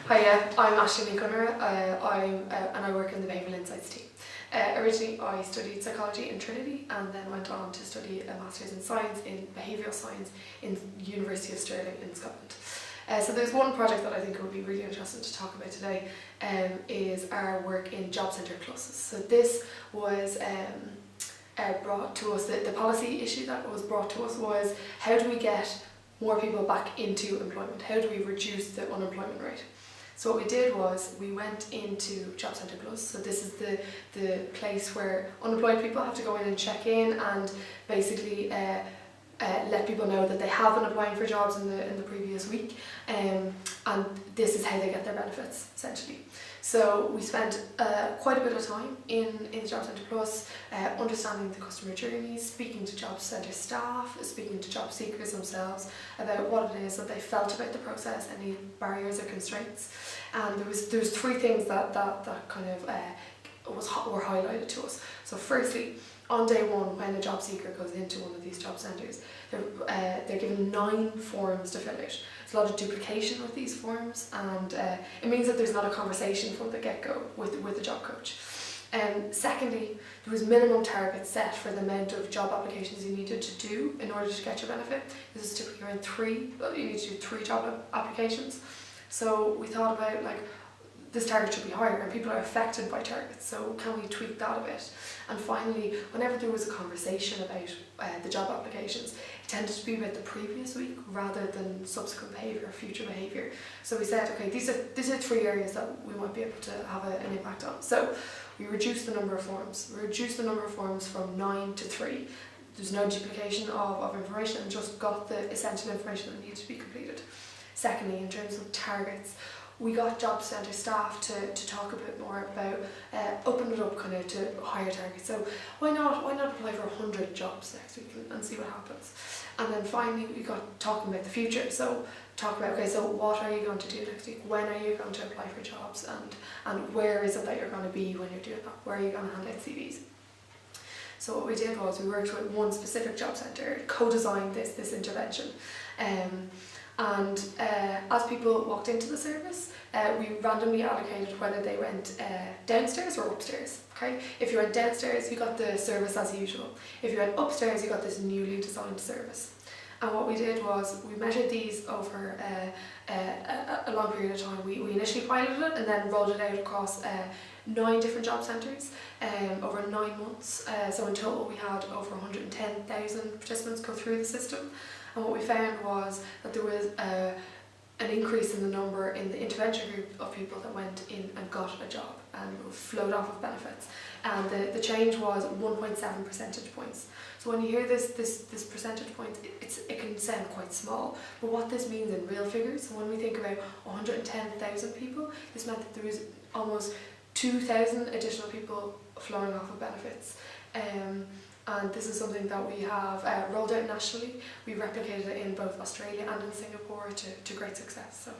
Hiya, I'm Aisling Ni Chonaire and I work in the Behavioural Insights Team. Originally I studied psychology in Trinity and then went on to study a Masters in Science in Behavioural Science in University of Stirling in Scotland. So there's one project that I think would be really interesting to talk about today, is our work in job centre clusters. So this was brought to us, the policy issue that was brought to us was, how do we get more people back into employment? How do we reduce the unemployment rate? So what we did was we went into job centre clusters. So this is the place where unemployed people have to go in and check in and basically let people know that they have been applying for jobs in the previous week, and this is how they get their benefits essentially. So we spent quite a bit of time in the Job Centre Plus, understanding the customer journeys, speaking to job centre staff, speaking to job seekers themselves about what it is that they felt about the process, any barriers or constraints. And there was three things that kind of were highlighted to us. So firstly, on day one, when a job seeker goes into one of these job centres, they're given 9 forms to fill out. There's a lot of duplication with these forms, and it means that there's not a conversation from the get-go with the job coach. Secondly, there was minimum targets set for the amount of job applications you needed to do in order to get your benefit. This is typically around 3, but you need to do 3 job applications. So we thought about, like, this target should be higher, and people are affected by targets, so can we tweak that a bit? And finally, whenever there was a conversation about the job applications, it tended to be about the previous week rather than subsequent behaviour or future behaviour. So we said, okay, these are 3 areas that we might be able to have an impact on. So we reduced the number of forms. We reduced the number of forms from 9 to 3. There's no duplication of information, and just got the essential information that needed to be completed. Secondly, in terms of targets, we got job centre staff to talk a bit more about open it up kind of to higher targets. So why not apply for 100 jobs next week and see what happens? And then finally we got talking about the future. So talk about, okay, so what are you going to do next week? When are you going to apply for jobs? And where is it that you're going to be when you're doing that? Where are you going to hand out CVs? So what we did was we worked with one specific job centre, co-designed this intervention. And as people walked into the service, we randomly allocated whether they went downstairs or upstairs. Okay, if you went downstairs, you got the service as usual. If you went upstairs, you got this newly designed service. And what we did was we measured these over a long period of time. We initially piloted it and then rolled it out across 9 different job centres over 9 months. So in total we had over 110,000 participants go through the system. And what we found was that there was an increase in the number in the intervention group of people that went in and got a job and flowed off of benefits. And the change was 1.7 percentage points. So when you hear this percentage point, it can sound quite small. But what this means in real figures, when we think about 110,000 people, this meant that there was almost 2,000 additional people flowing off of benefits. And this is something that we have rolled out nationally. We replicated it in both Australia and in Singapore to great success. So.